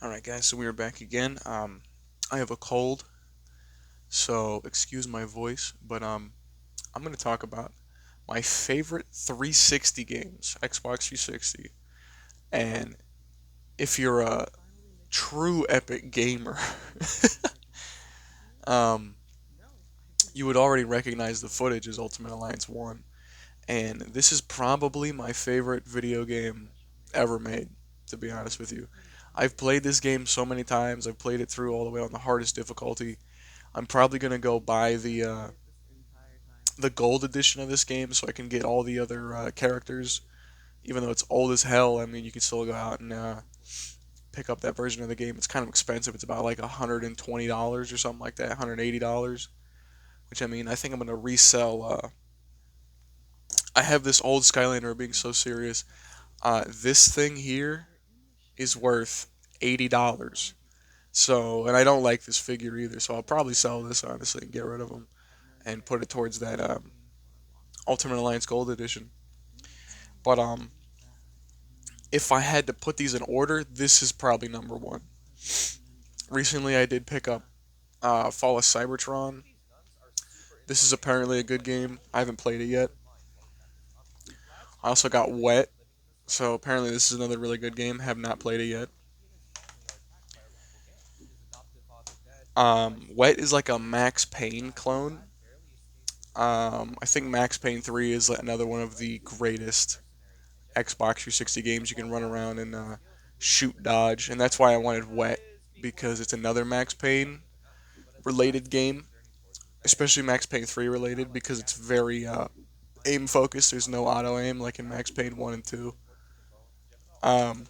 Alright guys, so we are back again. I have a cold, so excuse my voice, but I'm gonna talk about my favorite 360 games, Xbox 360. And if you're a true epic gamer, um, you would already recognize the footage as Ultimate Alliance 1. And this is probably my favorite video game ever made, to be honest with you. I've played this game so many times. I've played it through all the way on the hardest difficulty. I'm probably gonna go buy the gold edition of this game so I can get all the other characters. Even though it's old as hell, I mean you can still go out and pick up that version of the game. It's kind of expensive. It's about like $120 or something like that, $180. Which I mean I think I'm gonna resell. I have this old Skylander. Being so serious, this thing here is worth $80. So, and I don't like this figure either, so I'll probably sell this honestly and get rid of them and put it towards that Ultimate Alliance Gold Edition. But if I had to put these in order, this is probably number one. Recently, I did pick up Fall of Cybertron. This is apparently a good game. I haven't played it yet. I also got Wet, so apparently this is another really good game. Have not played it yet. Wet is like a Max Payne clone. I think Max Payne 3 is another one of the greatest Xbox 360 games. You can run around and shoot, dodge, and that's why I wanted Wet because it's another Max Payne related game, especially Max Payne 3 related because it's very aim focused. There's no auto aim like in Max Payne 1 and 2. Um,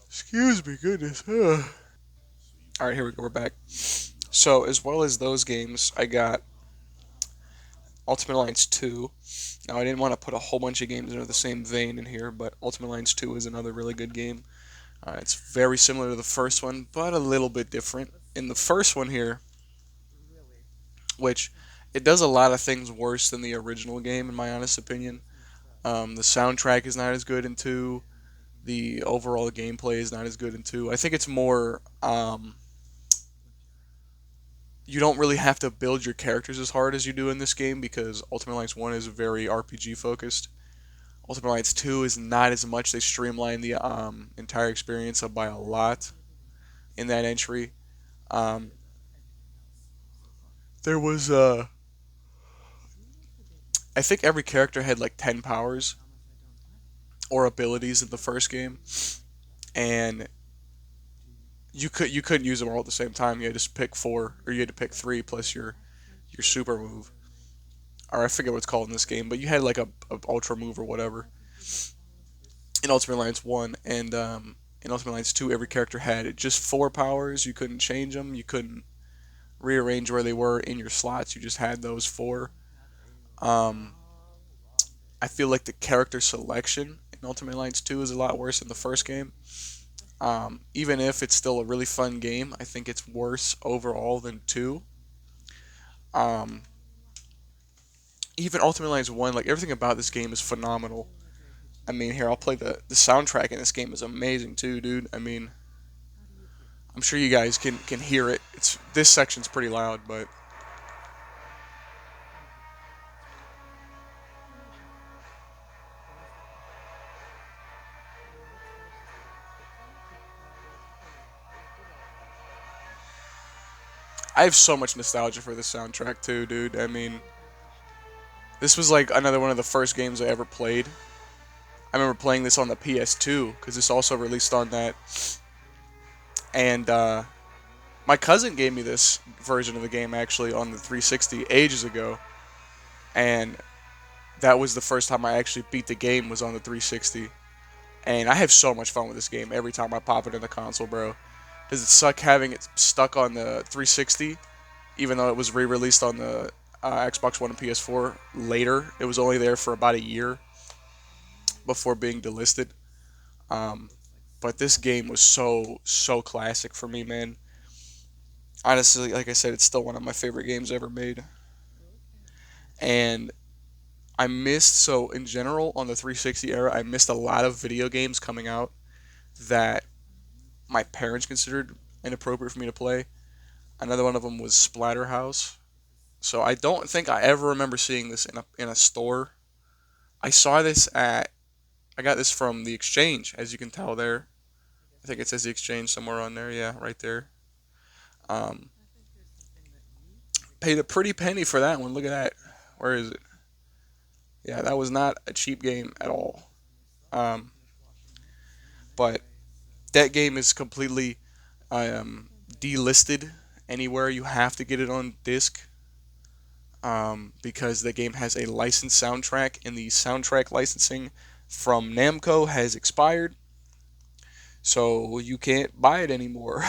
excuse me, goodness. All right, here we go. We're back. So as well as those games, I got Ultimate Alliance 2. Now I didn't want to put a whole bunch of games into the same vein in here, but Ultimate Alliance 2 is another really good game. It's very similar to the first one, but a little bit different. In the first one here, which it does a lot of things worse than the original game, in my honest opinion. The soundtrack is not as good in 2. The overall gameplay is not as good in 2. I think it's more. You don't really have to build your characters as hard as you do in this game because Ultimate Alliance 1 is very RPG focused. Ultimate Alliance 2 is not as much. They streamline the entire experience up by a lot in that entry. Um, there was I think every character had like 10 powers or abilities in the first game, and you couldn't use them all at the same time. You had to pick four, or you had to pick three plus your super move, or I forget what it's called in this game. But you had like a ultra move or whatever in Ultimate Alliance 1, and in Ultimate Alliance 2, every character had just four powers. You couldn't change them. You couldn't rearrange where they were in your slots. You just had those four. Um, I feel like the character selection in Ultimate Alliance 2 is a lot worse than the first game. Even if it's still a really fun game, I think it's worse overall than 2. Um, even Ultimate Alliance 1, like everything about this game is phenomenal. I mean, here, I'll play the soundtrack in this game is amazing too, dude. I mean, I'm sure you guys can hear it. It's this section's pretty loud, but I have so much nostalgia for this soundtrack too, dude. I mean, this was like another one of the first games I ever played. I remember playing this on the PS2 because this also released on that, and my cousin gave me this version of the game actually on the 360 ages ago, and that was the first time I actually beat the game was on the 360. And I have so much fun with this game every time I pop it in the console, bro. Does it suck having it stuck on the 360, even though it was re-released on the Xbox One and PS4 later? It was only there for about a year before being delisted. Um, but this game was so classic for me, man. Honestly, like I said, it's still one of my favorite games ever made. And I missed so in general on the 360 era, I missed a lot of video games coming out that my parents considered inappropriate for me to play. Another one of them was Splatterhouse. So I don't think I ever remember seeing this in a store. I saw this at I got this from the exchange, as you can tell there. I think it says the exchange somewhere on there. Yeah, right there. Um, Paid a pretty penny for that one. Look at that. Where is it? Yeah, that was not a cheap game at all. Um, but that game is completely delisted anywhere. You have to get it on disc because the game has a licensed soundtrack, and the soundtrack licensing from Namco has expired, so you can't buy it anymore.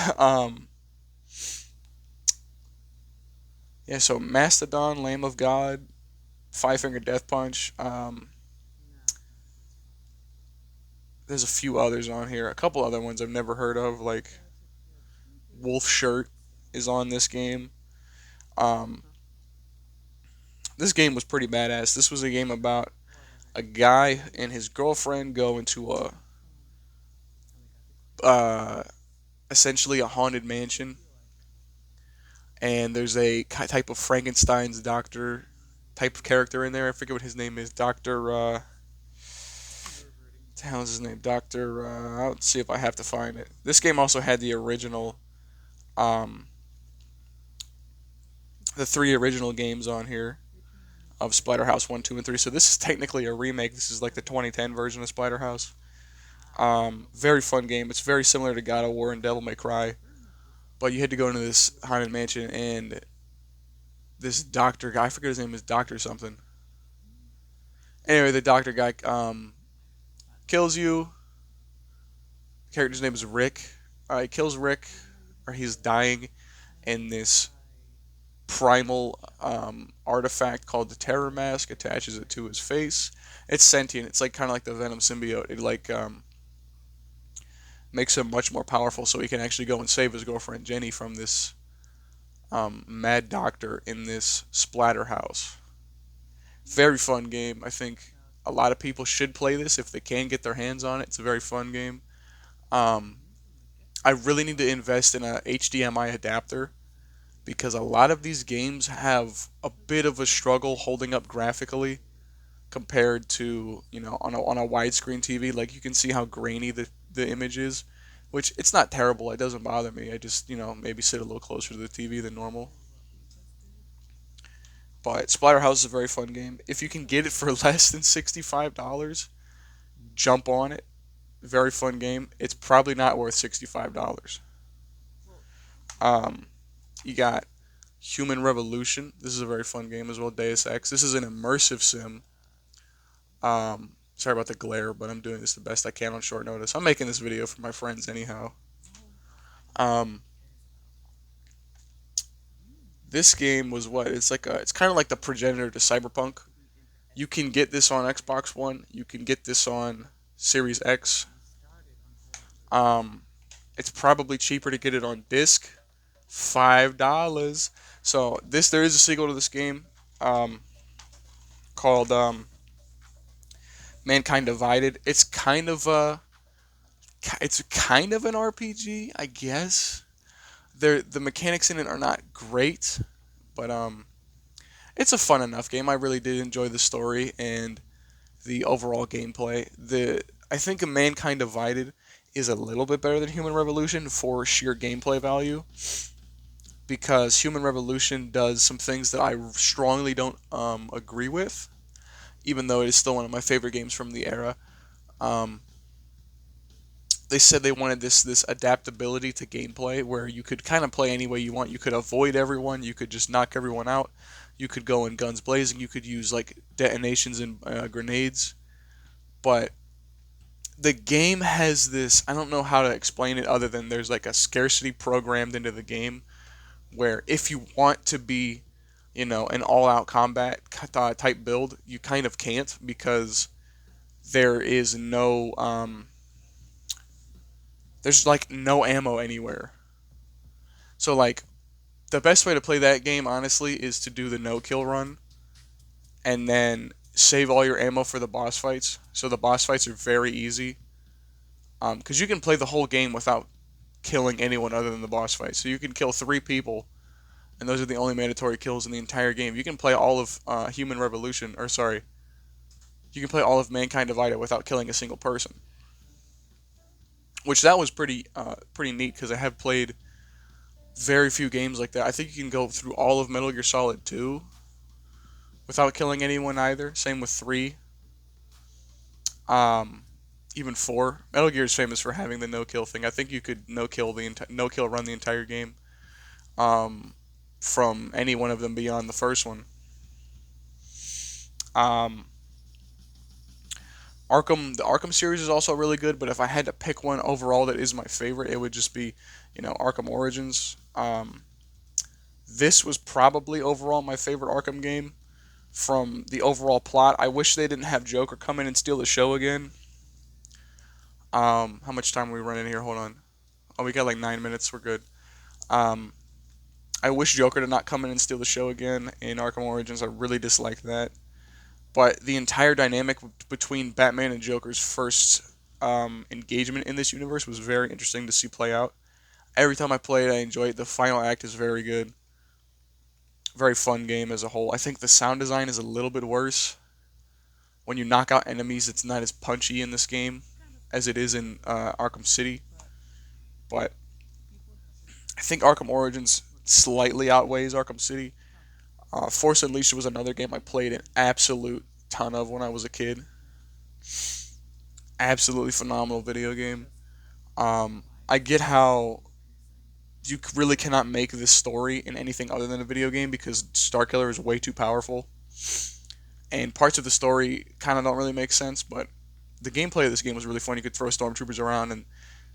Yeah, so Mastodon, Lamb of God, Five Finger Death Punch. There's a few others on here. A couple other ones I've never heard of, like Wolf Shirt is on this game. Um, this game was pretty badass. This was a game about a guy and his girlfriend go into a uh, essentially a haunted mansion, and there's a type of Frankenstein's doctor type of character in there. I forget what his name is. Doctor. What the hell is his name? Doctor. I'll see if I have to find it. This game also had um, the three original games on here of Splatterhouse 1, 2, and 3. So this is technically a remake. This is like the 2010 version of Splatterhouse. Very fun game. It's very similar to God of War and Devil May Cry, but you had to go into this haunted mansion, and this doctor guy, I forget his name, is Doctor something. Anyway, the doctor guy kills you. The character's name is Rick. He kills Rick, or he's dying in this primal artifact called the Terror Mask. Attaches it to his face. It's sentient. It's like kind of like the Venom symbiote. It like makes him much more powerful, so he can actually go and save his girlfriend Jenny from this mad doctor in this Splatterhouse. Very fun game. I think a lot of people should play this if they can get their hands on it. It's a very fun game. Um, I really need to invest in a HDMI adapter because a lot of these games have a bit of a struggle holding up graphically compared to on a widescreen TV. Like you can see how grainy the image is, which it's not terrible. It doesn't bother me. I just maybe sit a little closer to the TV than normal. But Splatterhouse is a very fun game. If you can get it for less than $65, jump on it. Very fun game. It's probably not worth $65. Um, you got Human Revolution. This is a very fun game as well. Deus Ex. This is an immersive sim. Sorry about the glare, but I'm doing this the best I can on short notice. I'm making this video for my friends anyhow. Um, this game was what? It's kind of like the progenitor to Cyberpunk. You can get this on Xbox One. You can get this on Series X. Um, it's probably cheaper to get it on disc, $5. So there is a sequel to this game, um, called Mankind Divided. It's kind of an RPG, I guess. The mechanics in it are not great, but it's a fun enough game. I really did enjoy the story and the overall gameplay. The I think a Mankind Divided is a little bit better than Human Revolution for sheer gameplay value because Human Revolution does some things that I strongly don't agree with, even though it is still one of my favorite games from the era. Um, they said they wanted this adaptability to gameplay where you could kind of play any way you want. You could avoid everyone. You could just knock everyone out. You could go in guns blazing. You could use like detonations and grenades. But the game has this. I don't know how to explain it other than there's like a scarcity programmed into the game where if you want to be, an all-out combat type build, you kind of can't because there is there's like no ammo anywhere. So like the best way to play that game honestly is to do the no kill run and then save all your ammo for the boss fights. So the boss fights are very easy. Because you can play the whole game without killing anyone other than the boss fight. So you can kill 3 people, and those are the only mandatory kills in the entire game. You can play all of Human Revolution, or sorry, you can play all of Mankind Divided without killing a single person. Which that was pretty neat because I have played very few games like that. I think you can go through all of Metal Gear Solid 2 without killing anyone either. Same with 3. Um, Even 4. Metal Gear is famous for having the no kill thing. I think you could no kill run the entire game um, from any one of them beyond the first one. Um, the Arkham series is also really good, but if I had to pick one overall that is my favorite, it would just be, Arkham Origins. This was probably overall my favorite Arkham game from the overall plot. I wish they didn't have Joker come in and steal the show again. How much time are we running here? Hold on. Oh, we got like 9 minutes. We're good. Um, I wish Joker did not come in and steal the show again in Arkham Origins. I really dislike that. But the entire dynamic between Batman and Joker's first engagement in this universe was very interesting to see play out. Every time I play it, I enjoy it. The final act is very good. Very fun game as a whole. I think the sound design is a little bit worse. When you knock out enemies, it's not as punchy in this game as it is in Arkham City. But I think Arkham Origins slightly outweighs Arkham City. Force Unleashed was another game I played an absolute ton of when I was a kid. Absolutely phenomenal video game. I get how you really cannot make this story in anything other than a video game because Starkiller is way too powerful. And parts of the story kind of don't really make sense, but the gameplay of this game was really fun. You could throw stormtroopers around and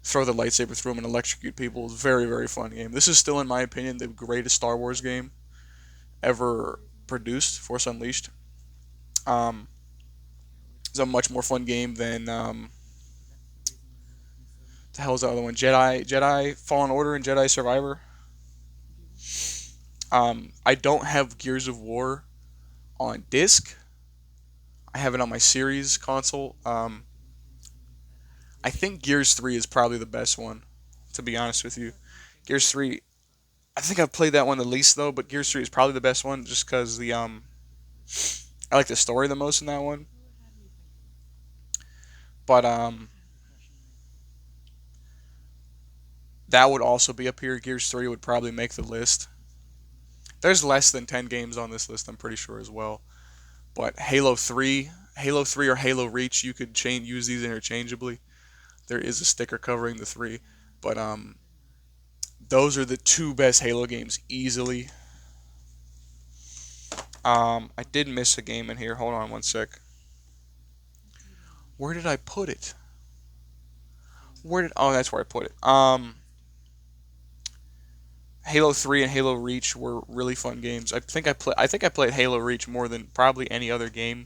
throw the lightsaber through them and electrocute people. It was a very, very fun game. This is still, in my opinion, the greatest Star Wars game ever produced, Force Unleashed. It's a much more fun game than the hell's the other one? Jedi Fallen Order and Jedi Survivor. I don't have Gears of War on disc. I have it on my series console. I think Gears 3 is probably the best one, to be honest with you. Gears 3, I think I've played that one the least though, but Gears 3 is probably the best one just because I like the story the most in that one. But that would also be up here. Gears 3 would probably make the list. There's less than 10 games on this list, I'm pretty sure as well. But Halo 3 or Halo Reach, you could use these interchangeably. There is a sticker covering the 3, but those are the 2 best Halo games easily. I did miss a game in here. Hold on one sec. Where did I put it? Oh, that's where I put it. Halo 3 and Halo Reach were really fun games. I think I played Halo Reach more than probably any other game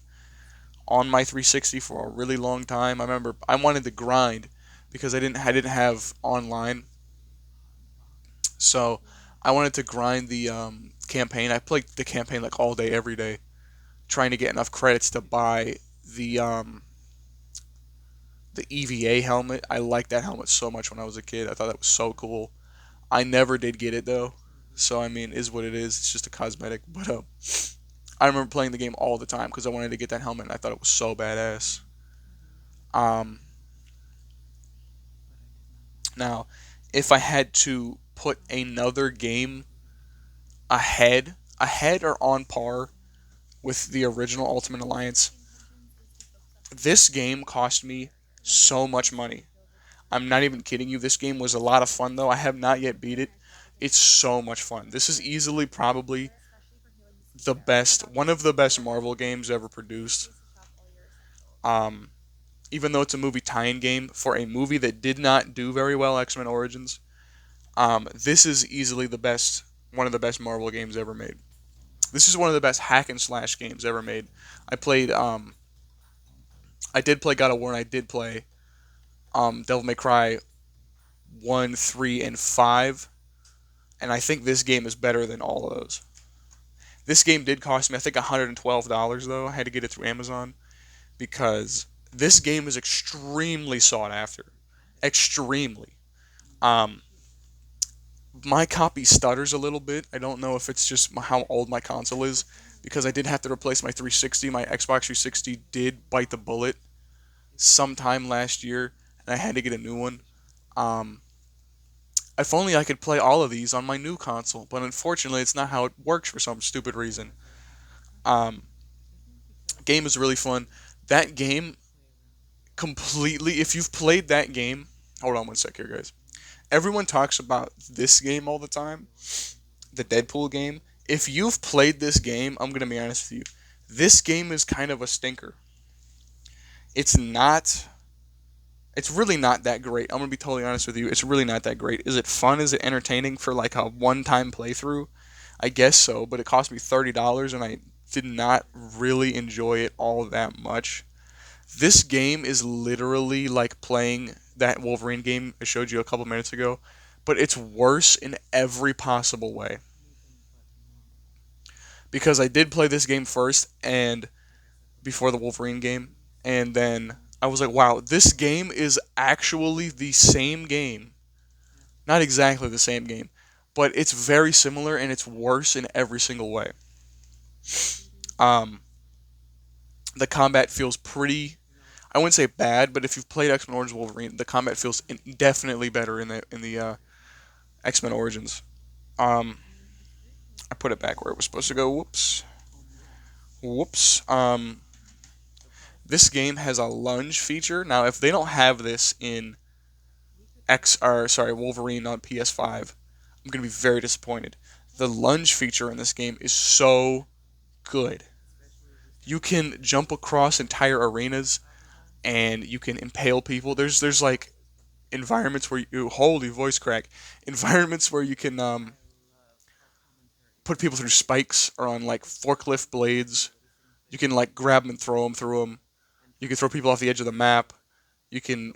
on my 360 for a really long time. I remember I wanted to grind because I didn't have online. So, I wanted to grind the campaign. I played the campaign like all day every day trying to get enough credits to buy the the EVA helmet. I liked that helmet so much when I was a kid. I thought that was so cool. I never did get it though. So I mean, is what it is. It's just a cosmetic. But I remember playing the game all the time because I wanted to get that helmet and I thought it was so badass. Um, Now, if I had to put another game ahead or on par with the original Ultimate Alliance, this game cost me so much money. I'm not even kidding you. This game was a lot of fun though. I have not yet beat it. It's so much fun. This is easily probably one of the best Marvel games ever produced. Um, Even though it's a movie tie-in game for a movie that did not do very well, X-Men Origins, this is easily one of the best Marvel games ever made. This is one of the best hack and slash games ever made. I played, I did play God of War, and I did play Devil May Cry 1, 3, and 5, and I think this game is better than all of those. This game did cost me, I think, $112 though. I had to get it through Amazon because this game is extremely sought after. Extremely. My copy stutters a little bit. I don't know if it's just how old my console is, because I did have to replace my 360. My Xbox 360 did bite the bullet sometime last year, and I had to get a new one. Um, if only I could play all of these on my new console, but unfortunately, it's not how it works for some stupid reason. Um, Game is really fun. That game completely. If you've played that game, hold on one sec here, guys. Everyone talks about this game all the time, the Deadpool game. If you've played this game, I'm gonna be honest with you. This game is kind of a stinker. It's not. It's really not that great. I'm gonna be totally honest with you. It's really not that great. Is it fun? Is it entertaining for like a one-time playthrough? I guess so, but it cost me $30 and I did not really enjoy it all that much. This game is literally like playing that Wolverine game I showed you a couple minutes ago, but it's worse in every possible way. Because I did play this game first and before the Wolverine game, and then I was like, wow, this game is actually the same game. Not exactly the same game, but it's very similar and it's worse in every single way. Um, the combat feels pretty. I wouldn't say bad, but if you've played X Men Origins Wolverine, the combat feels definitely better in the X Men Origins. Um, I put it back where it was supposed to go. Whoops, whoops. This game has a lunge feature. Now, if they don't have this in Wolverine on PS5, I'm gonna be very disappointed. The lunge feature in this game is so good. You can jump across entire arenas and you can impale people. There's like environments where you holy voice crack environments where you can put people through spikes or on like forklift blades. You can like grab them and throw them through them. You can throw people off the edge of the map. You can.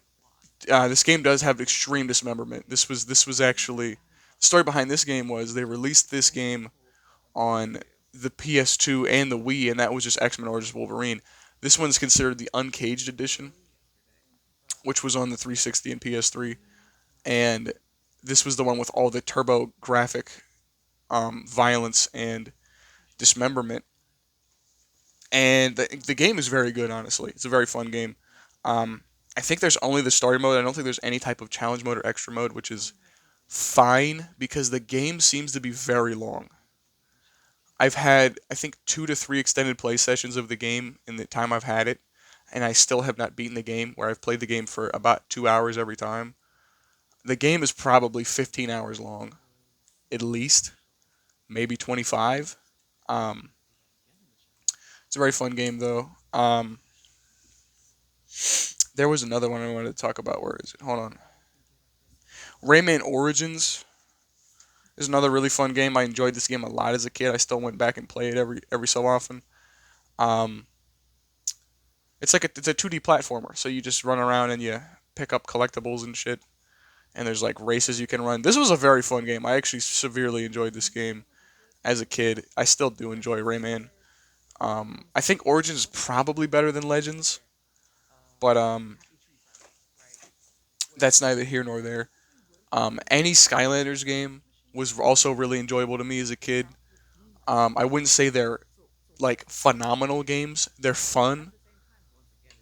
This game does have extreme dismemberment. This was actually the story behind this game was they released this game on the PS2 and the Wii, and that was just X Men Origins Wolverine. This one's considered the Uncaged edition, which was on the 360 and PS3, and this was the one with all the turbo graphic violence and dismemberment. And the game is very good, honestly. It's a very fun game. I think there's only the story mode. I don't think there's any type of challenge mode or extra mode, which is fine because the game seems to be very long. I've had, I think, 2 to 3 extended play sessions of the game in the time I've had it, and I still have not beaten the game, where I've played the game for about 2 hours every time. The game is probably 15 hours long, at least, maybe 25. Um, it's a very fun game, though. There was another one I wanted to talk about. Where is it? Hold on. Rayman Origins is another really fun game. I enjoyed this game a lot as a kid. I still went back and play it every so often. Um, it's a 2D platformer, so you just run around and you pick up collectibles and shit. And there's like races you can run. This was a very fun game. I actually severely enjoyed this game as a kid. I still do enjoy Rayman. I think Origins is probably better than Legends, but that's neither here nor there. Any Skylanders game was also really enjoyable to me as a kid. I wouldn't say they're like phenomenal games. They're fun,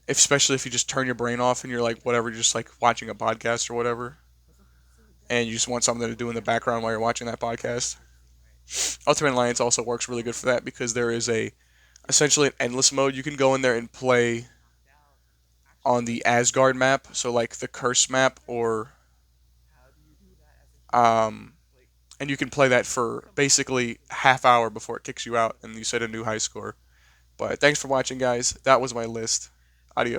especially if you just turn your brain off and you're like whatever, you're just like watching a podcast or whatever, and you just want something to do in the background while you're watching that podcast. Ultimate Alliance also works really good for that because there is a essentially an endless mode. You can go in there and play on the Asgard map, so like the Curse map, or um, and you can play that for basically half hour before it kicks you out and you set a new high score. But thanks for watching, guys. That was my list.